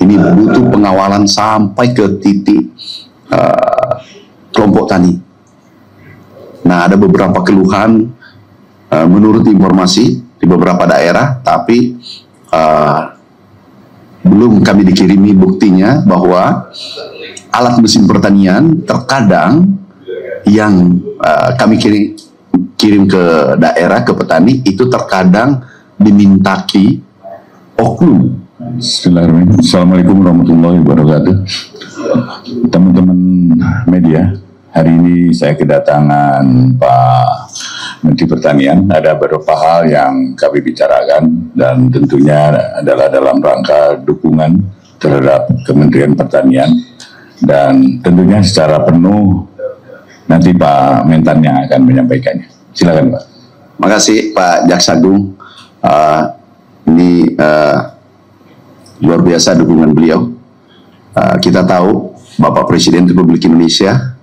Ini butuh pengawalan sampai ke titik kelompok tani. Nah, ada beberapa keluhan menurut informasi di beberapa daerah, tapi belum kami dikirimi buktinya bahwa alat mesin pertanian terkadang yang kami kirim ke daerah, ke petani, itu terkadang dimintaki oknum. Bismillahirrahmanirrahim. Assalamualaikum warahmatullahi wabarakatuh. Teman-teman media, hari ini saya kedatangan Pak Menteri Pertanian. Ada beberapa hal yang kami bicarakan dan tentunya adalah dalam rangka dukungan terhadap Kementerian Pertanian, dan tentunya secara penuh nanti Pak Mentan yang akan menyampaikannya. Silakan Pak. Makasih Pak Jaksa Agung. Ini luar biasa dukungan beliau. Kita tahu Bapak Presiden Republik Indonesia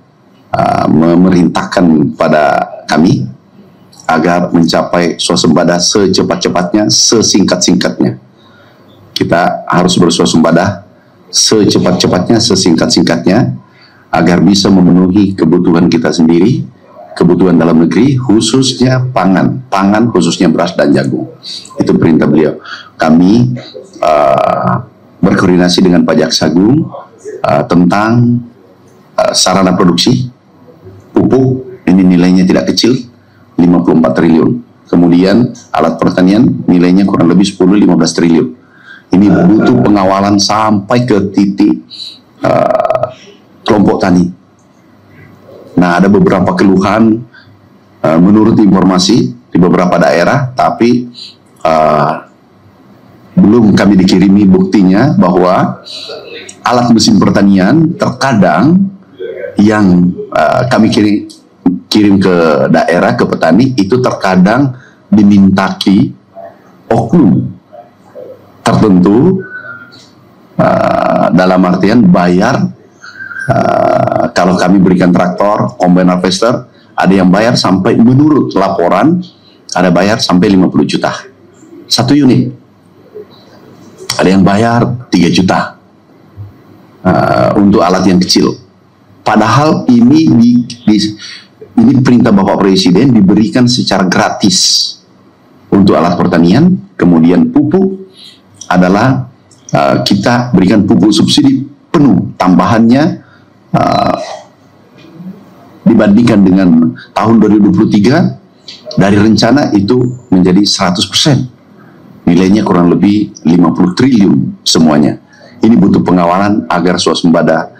memerintahkan pada kami agar mencapai swasembada secepat-cepatnya, sesingkat-singkatnya. Kita harus berswasembada secepat-cepatnya, sesingkat-singkatnya, agar bisa memenuhi kebutuhan kita sendiri, kebutuhan dalam negeri, khususnya pangan khususnya beras dan jagung. Itu perintah beliau. Kami berkoordinasi dengan Pak Jaksa Agung tentang sarana produksi pupuk, ini nilainya tidak kecil, 54 triliun. Kemudian alat pertanian nilainya kurang lebih 10-15 triliun. Ini butuh pengawalan sampai ke titik kelompok tani. Nah, ada beberapa keluhan menurut informasi di beberapa daerah, tapi belum kami dikirimi buktinya bahwa alat mesin pertanian terkadang yang kami kirim ke daerah, ke petani, itu terkadang dimintaki oknum tertentu, dalam artian bayar. Kalau kami berikan traktor, combine harvester, ada yang bayar sampai, menurut laporan, ada bayar sampai 50 juta satu unit. Ada yang bayar 3 juta untuk alat yang kecil. Padahal ini perintah Bapak Presiden diberikan secara gratis untuk alat pertanian. Kemudian pupuk adalah kita berikan pupuk subsidi penuh, tambahannya dibandingkan dengan tahun 2023 dari rencana itu menjadi 100%, nilainya kurang lebih 50 triliun semuanya. Ini butuh pengawalan agar swasembada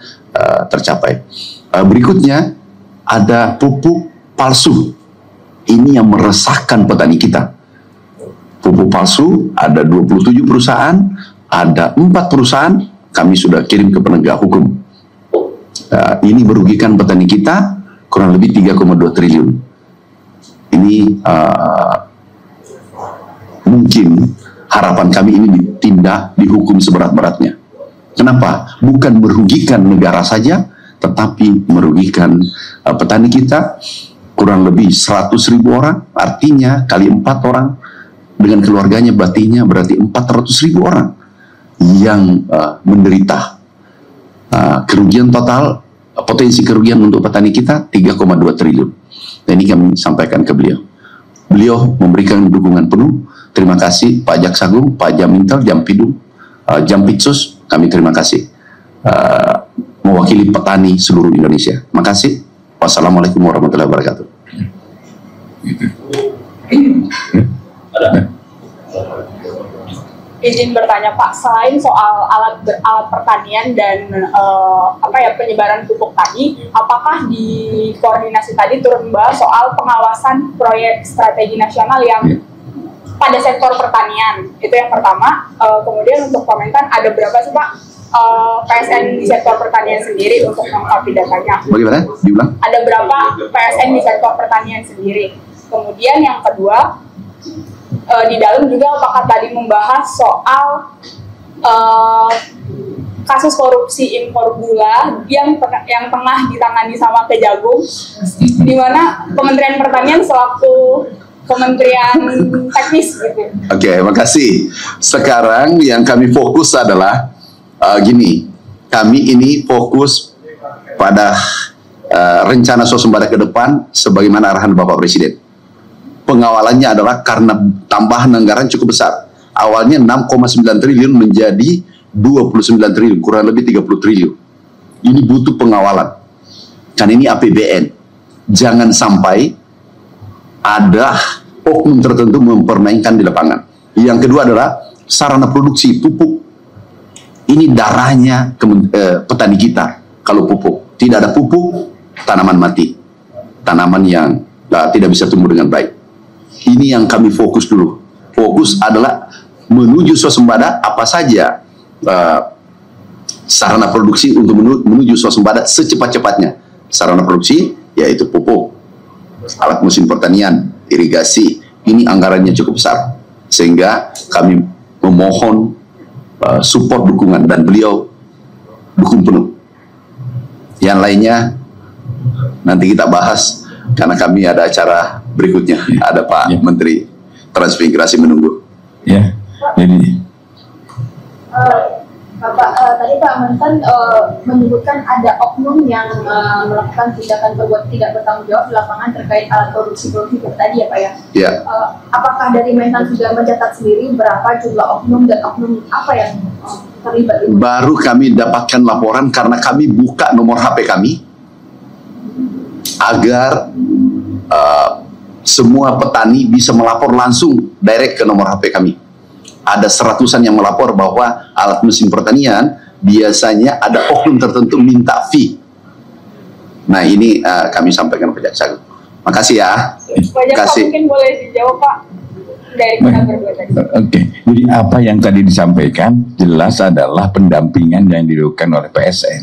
tercapai. Berikutnya ada pupuk palsu. Ini yang meresahkan petani kita. Pupuk palsu ada 27 perusahaan, ada 4 perusahaan kami sudah kirim ke penegak hukum. Ini merugikan petani kita kurang lebih 3,2 triliun. Ini mungkin harapan kami ini ditindak, dihukum seberat-beratnya. Kenapa? Bukan merugikan negara saja, tetapi merugikan petani kita kurang lebih 100.000 orang, artinya kali 4 orang dengan keluarganya, berarti 400.000 orang yang menderita. Kerugian total, potensi kerugian untuk petani kita 3,2 triliun. Dan ini kami sampaikan ke beliau. Beliau memberikan dukungan penuh. Terima kasih Pak Jaksa Agung, Pak Jamintel, Jampidum, Jampitsus, kami terima kasih. Mewakili petani seluruh Indonesia. Makasih. Wassalamualaikum warahmatullahi wabarakatuh. Izin bertanya Pak, selain soal alat pertanian dan penyebaran pupuk tadi, apakah di koordinasi tadi turun membahas soal pengawasan proyek strategi nasional yang pada sektor pertanian? Itu yang pertama. Kemudian untuk komentar, ada berapa sih Pak PSN di sektor pertanian sendiri untuk melengkapi datanya? Bagaimana? Diulang? Ada berapa PSN di sektor pertanian sendiri? Kemudian yang kedua, di dalam juga apakah tadi membahas soal kasus korupsi impor gula yang tengah ditangani sama Kejagung, di mana Kementerian Pertanian selaku kementerian teknis gitu. Oke, makasih. Sekarang yang kami fokus adalah Gini, kami ini fokus pada rencana swasembada ke depan sebagaimana arahan Bapak Presiden. Pengawalannya adalah karena tambahan anggaran cukup besar. Awalnya 6,9 triliun menjadi 29 triliun, kurang lebih 30 triliun. Ini butuh pengawalan. Kan ini APBN. Jangan sampai ada oknum tertentu mempermainkan di lapangan. Yang kedua adalah sarana produksi pupuk. Ini darahnya petani kita. Kalau pupuk, tidak ada pupuk, tanaman mati. Tanaman yang tidak bisa tumbuh dengan baik. Ini yang kami fokus dulu. Fokus adalah menuju swasembada apa saja sarana produksi untuk menuju swasembada secepat-cepatnya. Sarana produksi yaitu pupuk, alat mesin pertanian, irigasi. Ini anggarannya cukup besar. Sehingga kami memohon support dukungan dan beliau dukung penuh. Yang lainnya nanti kita bahas karena kami ada acara berikutnya. Ada Pak Menteri Transmigrasi menunggu. Ya, jadi Bapak tadi Pak Mentan menyebutkan ada oknum yang melakukan tindakan berbuat tidak bertanggung jawab di lapangan terkait alat produksi tadi ya Pak ya? Ya. Apakah dari Mentan sudah mencatat sendiri berapa jumlah oknum dan oknum apa yang terlibat? Baru kami dapatkan laporan karena kami buka nomor HP kami agar semua petani bisa melapor langsung direct ke nomor HP kami. Ada seratusan yang melapor bahwa alat mesin pertanian biasanya ada oknum tertentu minta fee. Nah ini kami sampaikan ke Jaksa. Makasih ya. Kasih. Mungkin boleh dijawab Pak dari kita berdua tadi. Oke, jadi apa yang tadi disampaikan jelas adalah pendampingan yang dilakukan oleh PSN.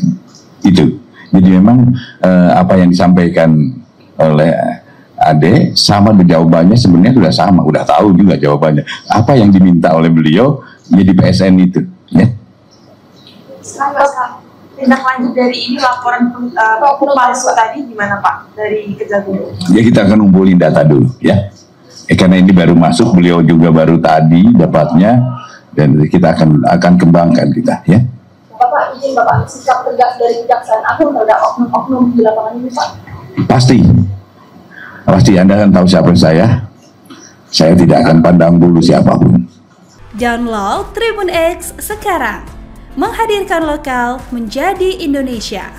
Itu. Jadi memang apa yang disampaikan oleh Ade sama jawabannya sebenarnya sudah sama, udah tahu juga jawabannya. Apa yang diminta oleh beliau jadi PSN itu, ya. Tindak lanjut dari ini laporan palsu tadi gimana Pak dari Kejagung? Ya kita akan ngumpulin data dulu, ya. Karena ini baru masuk, beliau juga baru tadi dapatnya dan kita akan kembangkan kita, ya. Bapak izin Bapak sikap tegas dari Kejaksaan Agung terhadap oknum-oknum di lapangan ini Pak? Pasti Anda kan tahu siapa saya tidak akan pandang bulu siapapun. Download Tribun X sekarang, menghadirkan lokal menjadi Indonesia.